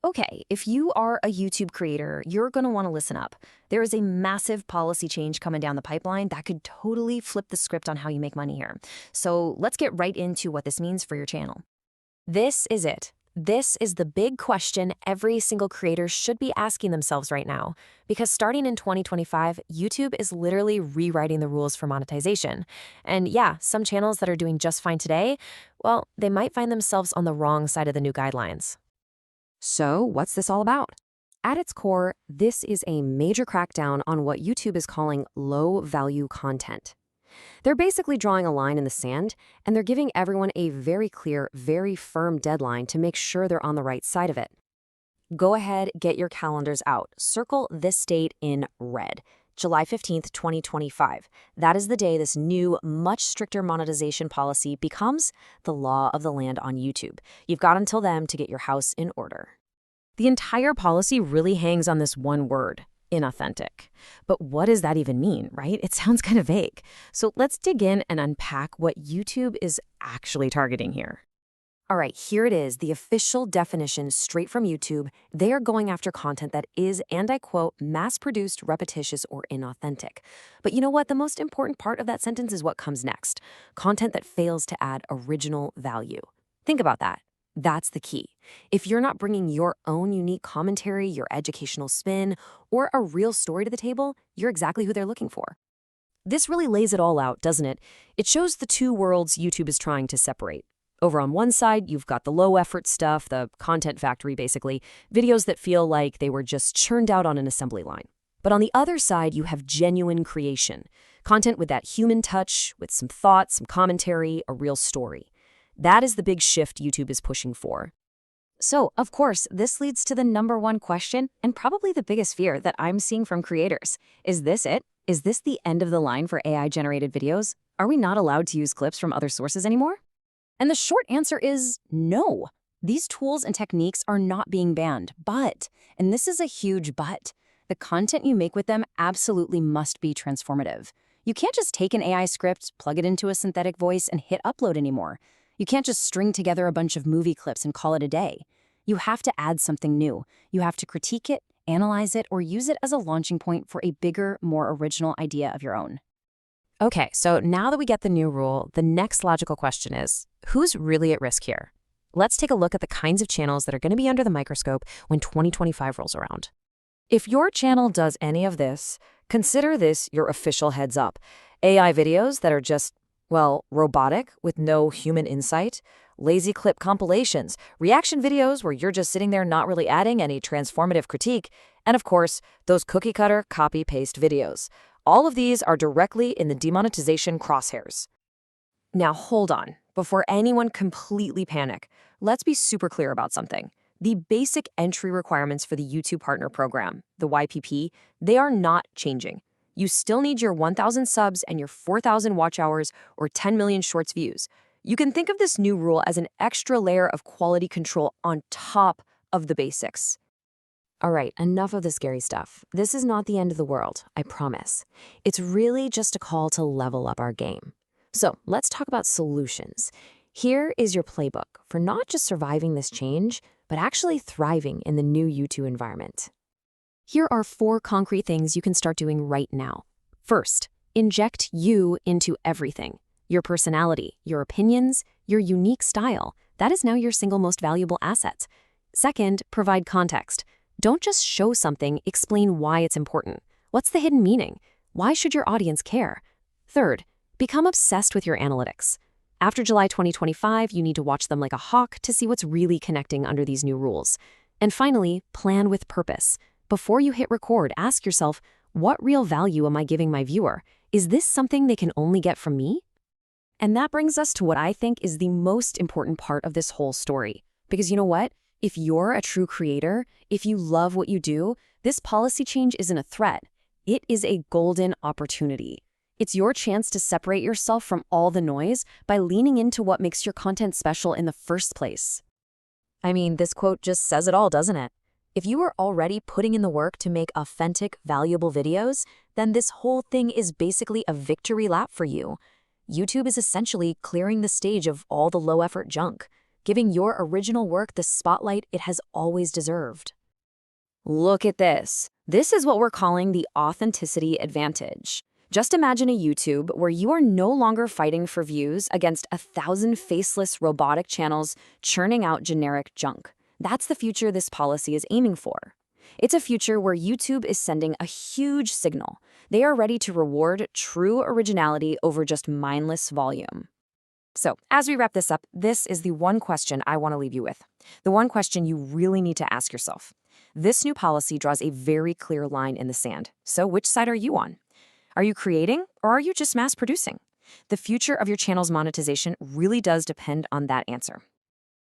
Okay, if you are a YouTube creator, you're going to want to listen up. There is a massive policy change coming down the pipeline that could totally flip the script on how you make money here. So let's get right into what this means for your channel. This is it. This is the big question every single creator should be asking themselves right now. Because starting in 2025, YouTube is literally rewriting the rules for monetization. And yeah, some channels that are doing just fine today, well, they might find themselves on the wrong side of the new guidelines. So, what's this all about? At its core, this is a major crackdown on what YouTube is calling low-value content. They're basically drawing a line in the sand, and they're giving everyone a very clear, very firm deadline to make sure they're on the right side of it. Go ahead, get your calendars out. Circle this date in red. July 15th, 2025. That is the day this new, much stricter monetization policy becomes the law of the land on YouTube. You've got until then to get your house in order. The entire policy really hangs on this one word, inauthentic. But what does that even mean, right? It sounds kind of vague. So let's dig in and unpack what YouTube is actually targeting here. All right, here it is, the official definition straight from YouTube. They are going after content that is, and I quote, mass-produced, repetitious, or inauthentic. But you know what? The most important part of that sentence is what comes next. Content that fails to add original value. Think about that. That's the key. If you're not bringing your own unique commentary, your educational spin, or a real story to the table, you're exactly who they're looking for. This really lays it all out, doesn't it? It shows the two worlds YouTube is trying to separate. Over on one side, you've got the low-effort stuff, the content factory, basically, videos that feel like they were just churned out on an assembly line. But on the other side, you have genuine creation, content with that human touch, with some thought, some commentary, a real story. That is the big shift YouTube is pushing for. So, of course, this leads to the number one question, and probably the biggest fear that I'm seeing from creators. Is this it? Is this the end of the line for AI-generated videos? Are we not allowed to use clips from other sources anymore? And the short answer is no. These tools and techniques are not being banned, but, and this is a huge but, the content you make with them absolutely must be transformative. You can't just take an AI script, plug it into a synthetic voice, and hit upload anymore. You can't just string together a bunch of movie clips and call it a day. You have to add something new. You have to critique it, analyze it, or use it as a launching point for a bigger, more original idea of your own. Okay, so now that we get the new rule, the next logical question is, who's really at risk here? Let's take a look at the kinds of channels that are going to be under the microscope when 2025 rolls around. If your channel does any of this, consider this your official heads up. AI videos that are just, well, robotic with no human insight, lazy clip compilations, reaction videos where you're just sitting there not really adding any transformative critique, and of course, those cookie-cutter copy-paste videos. All of these are directly in the demonetization crosshairs. Now hold on. Before anyone completely panic, let's be super clear about something. The basic entry requirements for the YouTube Partner Program, the YPP, they are not changing. You still need your 1,000 subs and your 4,000 watch hours or 10 million shorts views. You can think of this new rule as an extra layer of quality control on top of the basics. All right, enough of the scary stuff. This is not the end of the world, I promise. It's really just a call to level up our game. So let's talk about solutions. Here is your playbook for not just surviving this change, but actually thriving in the new YouTube environment. Here are 4 concrete things you can start doing right now. First, inject you into everything. Your personality, your opinions, your unique style. That is now your single most valuable asset. Second, provide context. Don't just show something, explain why it's important. What's the hidden meaning? Why should your audience care? Third, become obsessed with your analytics. After July 2025, you need to watch them like a hawk to see what's really connecting under these new rules. And finally, plan with purpose. Before you hit record, ask yourself, what real value am I giving my viewer? Is this something they can only get from me? And that brings us to what I think is the most important part of this whole story. Because you know what? If you're a true creator, if you love what you do, this policy change isn't a threat. It is a golden opportunity. It's your chance to separate yourself from all the noise by leaning into what makes your content special in the first place. I mean, this quote just says it all, doesn't it? If you are already putting in the work to make authentic, valuable videos, then this whole thing is basically a victory lap for you. YouTube is essentially clearing the stage of all the low-effort junk. giving your original work the spotlight it has always deserved. Look at this. This is what we're calling the authenticity advantage. Just imagine a YouTube where you are no longer fighting for views against 1,000 faceless robotic channels churning out generic junk. That's the future this policy is aiming for. It's a future where YouTube is sending a huge signal. They are ready to reward true originality over just mindless volume. So, as we wrap this up, this is the one question I want to leave you with. The one question you really need to ask yourself. This new policy draws a very clear line in the sand. So, which side are you on? Are you creating, or are you just mass producing? The future of your channel's monetization really does depend on that answer.